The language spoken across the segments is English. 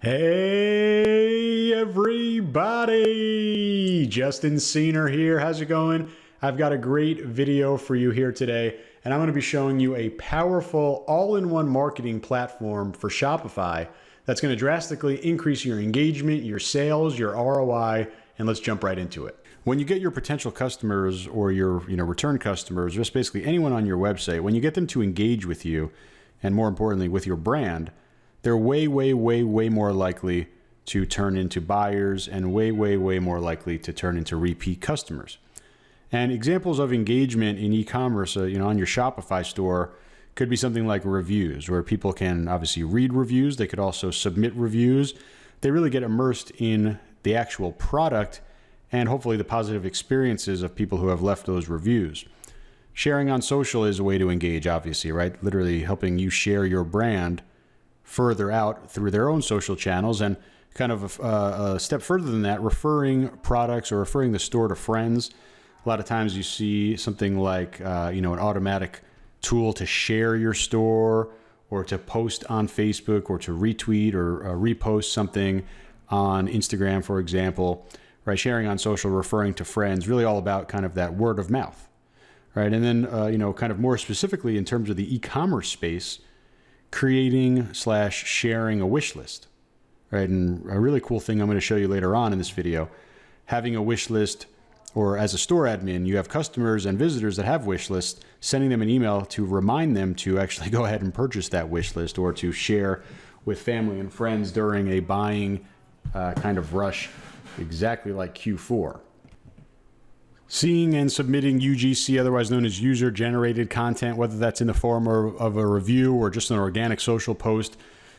Hey everybody, Justin Senior here. How's it going? I've got a great video for you here today, and I'm going to be showing you a powerful all-in-one marketing platform for Shopify that's going to drastically increase your engagement, your sales, your ROI, and let's jump right into it. When you get your potential customers or your return customers, just basically anyone on your website, when you get them to engage with you, and more importantly with your brand, they're way more likely to turn into buyers and way more likely to turn into repeat customers. And examples of engagement in e-commerce, on your Shopify store could be something like reviews, where people can obviously read reviews. They could also submit reviews. They really get immersed in the actual product and hopefully the positive experiences of people who have left those reviews. Sharing on social is a way to engage, obviously, right? Literally helping you share your brand further out through their own social channels, and kind of a step further than that, referring products or referring the store to friends. A lot of times you see something like an automatic tool to share your store or to post on Facebook or to retweet or repost something on Instagram, for example, right? Sharing on social, referring to friends, really all about kind of that word of mouth, right? And then, kind of more specifically in terms of the e-commerce space, creating/sharing a wish list, right? And a really cool thing I'm going to show you later on in this video, having a wish list, or as a store admin, you have customers and visitors that have wish lists, sending them an email to remind them to actually go ahead and purchase that wish list or to share with family and friends during a buying kind of rush, exactly like Q4. Seeing and submitting UGC, otherwise known as user-generated content, whether that's in the form of a review or just an organic social post.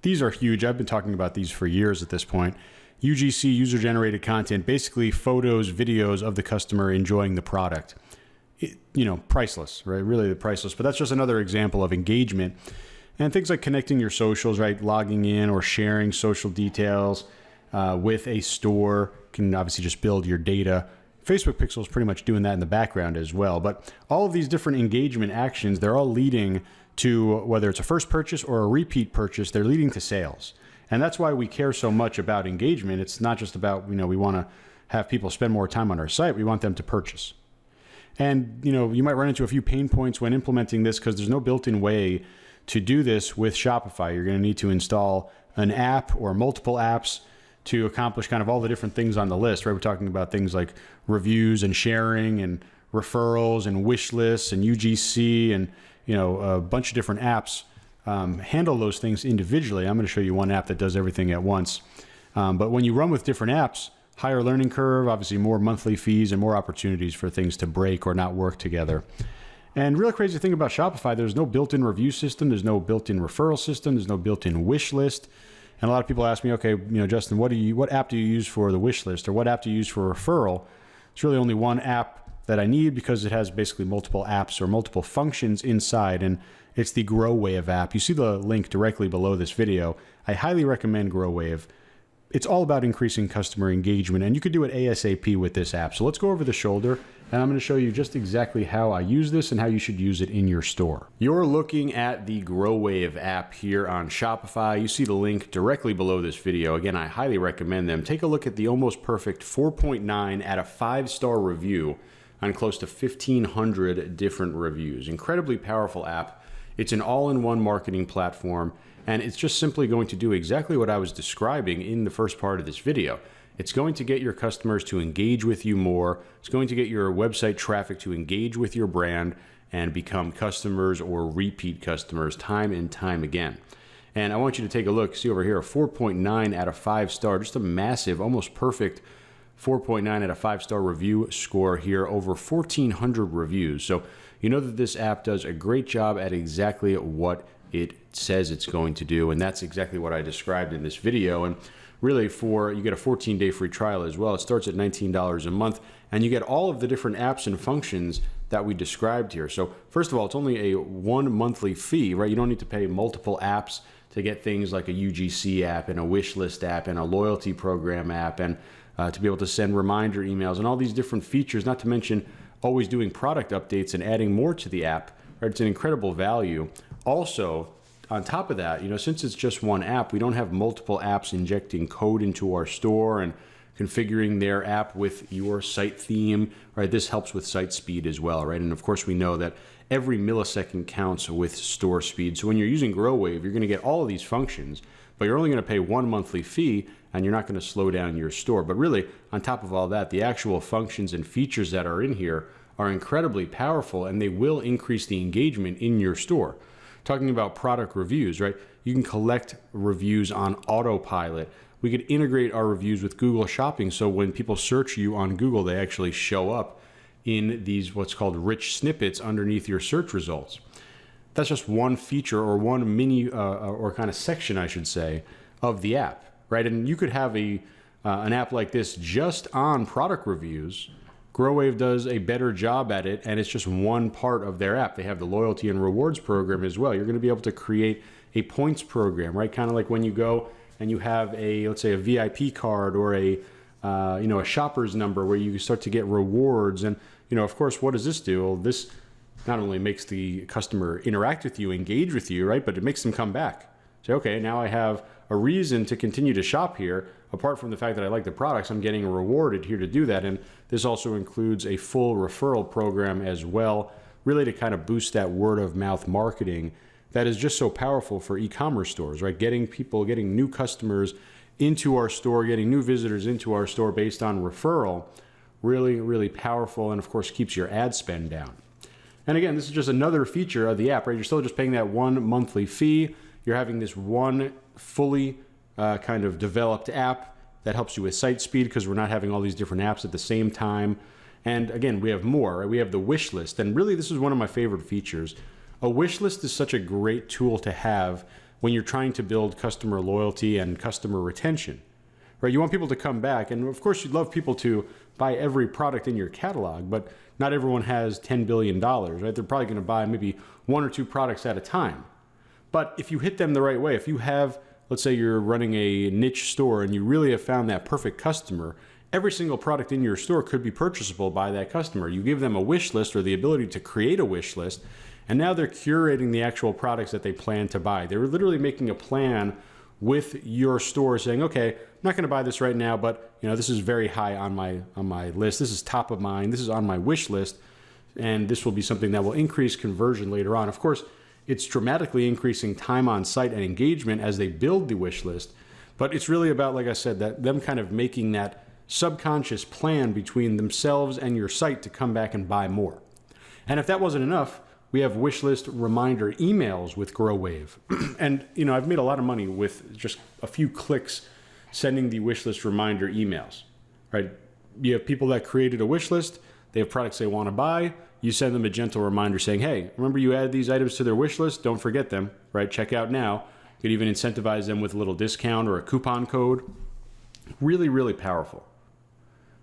These are huge. I've been talking about these for years at this point. UGC, user-generated content, basically photos, videos of the customer enjoying the product. Priceless, right? Really priceless. But that's just another example of engagement. And things like connecting your socials, right? Logging in or sharing social details with a store can obviously just build your data. Facebook Pixel is pretty much doing that in the background as well. But all of these different engagement actions, they're all leading to, whether it's a first purchase or a repeat purchase, they're leading to sales. And that's why we care so much about engagement. It's not just about, we want to have people spend more time on our site. We want them to purchase. And, you might run into a few pain points when implementing this because there's no built-in way to do this with Shopify. You're going to need to install an app or multiple apps to accomplish kind of all the different things on the list, right? We're talking about things like reviews and sharing and referrals and wish lists and UGC and, a bunch of different apps. Handle those things individually. I'm going to show you one app that does everything at once. But when you run with different apps, higher learning curve, obviously more monthly fees and more opportunities for things to break or not work together. And real crazy thing about Shopify, there's no built-in review system. There's no built-in referral system. There's no built-in wish list. And a lot of people ask me, okay, Justin, what app do you use for the wish list, or what app do you use for referral? It's really only one app that I need because it has basically multiple apps or multiple functions inside, and it's the Growave app. You see the link directly below this video. I highly recommend Growave. It's all about increasing customer engagement, and you could do it ASAP with this app. So let's go over the shoulder, and I'm going to show you just exactly how I use this and how you should use it in your store. You're looking at the Growave app here on Shopify. You see the link directly below this video. Again, I highly recommend them. Take a look at the almost perfect 4.9 out of 5-star review on close to 1,500 different reviews. Incredibly powerful app. It's an all-in-one marketing platform, and it's just simply going to do exactly what I was describing in the first part of this video. It's going to get your customers to engage with you more. It's going to get your website traffic to engage with your brand and become customers or repeat customers time and time again. And I want you to take a look. See over here, a 4.9 out of 5-star, just a massive, almost perfect 4.9 out of 5-star review score here, over 1,400 reviews. So you know that this app does a great job at exactly what it says it's going to do, and that's exactly what I described in this video. And really, you get a 14-day free trial as well. It starts at $19 a month, and you get all of the different apps and functions that we described here. So first of all, it's only a 1 monthly fee, right? You don't need to pay multiple apps to get things like a UGC app and a wish list app and a loyalty program app, and to be able to send reminder emails and all these different features, not to mention always doing product updates and adding more to the app. Right? It's an incredible value. Also, on top of that, since it's just one app, we don't have multiple apps injecting code into our store and configuring their app with your site theme, right? This helps with site speed as well, right? And of course, we know that every millisecond counts with store speed. So when you're using Growave, you're going to get all of these functions, but you're only going to pay one monthly fee, and you're not going to slow down your store. But really, on top of all that, the actual functions and features that are in here are incredibly powerful, and they will increase the engagement in your store. Talking about product reviews, right? You can collect reviews on autopilot. We could integrate our reviews with Google Shopping, so when people search you on Google, they actually show up in these what's called rich snippets underneath your search results. That's just one feature, or one mini or kind of section, I should say, of the app, right? And you could have an app like this just on product reviews. Growave does a better job at it, and it's just one part of their app. They have the loyalty and rewards program as well. You're going to be able to create a points program, right? Kind of like when you go and you have let's say a VIP card, or a shopper's number, where you start to get rewards. And of course, what does this do? Well, this not only makes the customer interact with you, engage with you, right, but it makes them come back. Say, okay, now I have a reason to continue to shop here. Apart from the fact that I like the products, I'm getting rewarded here to do that. And this also includes a full referral program as well, really to kind of boost that word of mouth marketing that is just so powerful for e-commerce stores, right? Getting new customers into our store, getting new visitors into our store based on referral, really, really powerful, and of course keeps your ad spend down. And again, this is just another feature of the app, right? You're still just paying that one monthly fee. You're having this one fully kind of developed app that helps you with site speed, because we're not having all these different apps at the same time. And again, we have more, right? We have the wish list. And really, this is one of my favorite features. A wish list is such a great tool to have when you're trying to build customer loyalty and customer retention, right? You want people to come back. And of course, you'd love people to buy every product in your catalog, but not everyone has $10 billion, right? They're probably going to buy maybe one or two products at a time. But if you hit them the right way, if you have, let's say you're running a niche store and you really have found that perfect customer, every single product in your store could be purchasable by that customer. You give them a wish list, or the ability to create a wish list, and now they're curating the actual products that they plan to buy. They're literally making a plan with your store, saying, okay, I'm not going to buy this right now, but this is very high on my list. This is top of mind. This is on my wish list, and this will be something that will increase conversion later on. Of course, it's dramatically increasing time on site and engagement as they build the wish list, but it's really about, like I said, that them kind of making that subconscious plan between themselves and your site to come back and buy more. And if that wasn't enough, we have wish list reminder emails with Growave. And I've made a lot of money with just a few clicks sending the wish list reminder emails, right? You have people that created a wish list, they have products they want to buy, you send them a gentle reminder saying, hey, remember you added these items to their wish list? Don't forget them, right? Check out now. You could even incentivize them with a little discount or a coupon code. Really, really powerful,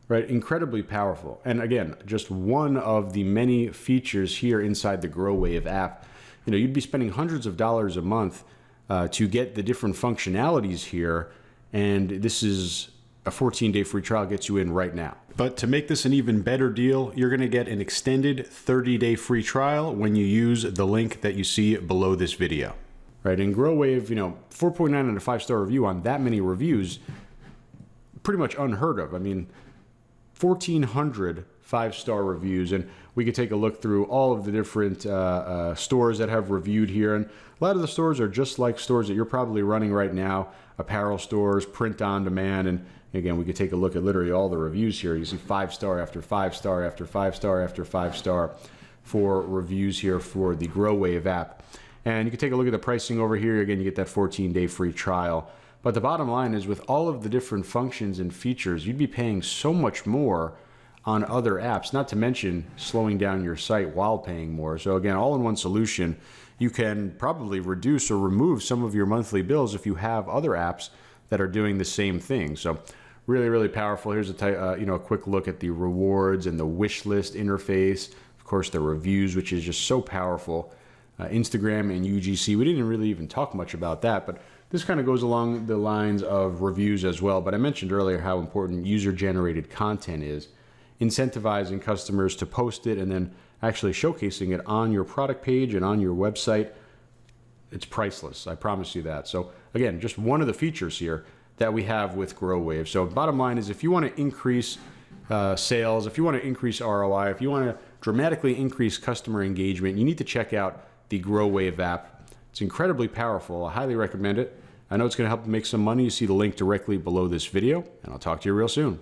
right? Incredibly powerful. And again, just one of the many features here inside the Growave app. You'd be spending hundreds of dollars a month to get the different functionalities here. And this is a 14-day free trial, gets you in right now. But to make this an even better deal, you're going to get an extended 30-day free trial when you use the link that you see below this video. Right? In Growave, 4.9 and a 5-star review on that many reviews, pretty much unheard of. I mean, 1,400 5-star reviews, and we could take a look through all of the different stores that have reviewed here. And a lot of the stores are just like stores that you're probably running right now, apparel stores, print on demand. And again, we could take a look at literally all the reviews here. You see 5-star after 5-star after 5-star after 5-star for reviews here for the Growave app. And you can take a look at the pricing over here. Again, you get that 14-day free trial. But the bottom line is, with all of the different functions and features, you'd be paying so much more on other apps, not to mention slowing down your site while paying more. So again, all-in-one solution. You can probably reduce or remove some of your monthly bills if you have other apps that are doing the same thing. So really, really powerful. Here's a quick look at the rewards and the wish list interface. Of course, the reviews, which is just so powerful. Instagram and UGC. We didn't really even talk much about that, but this kind of goes along the lines of reviews as well. But I mentioned earlier how important user-generated content is. Incentivizing customers to post it and then actually showcasing it on your product page and on your website. it's priceless. I promise you that. So again, just one of the features here that we have with Growave. So bottom line is, if you want to increase sales, if you want to increase ROI, if you want to dramatically increase customer engagement, you need to check out the Growave app. It's incredibly powerful. I highly recommend it. I know it's going to help you make some money. You see the link directly below this video, and I'll talk to you real soon.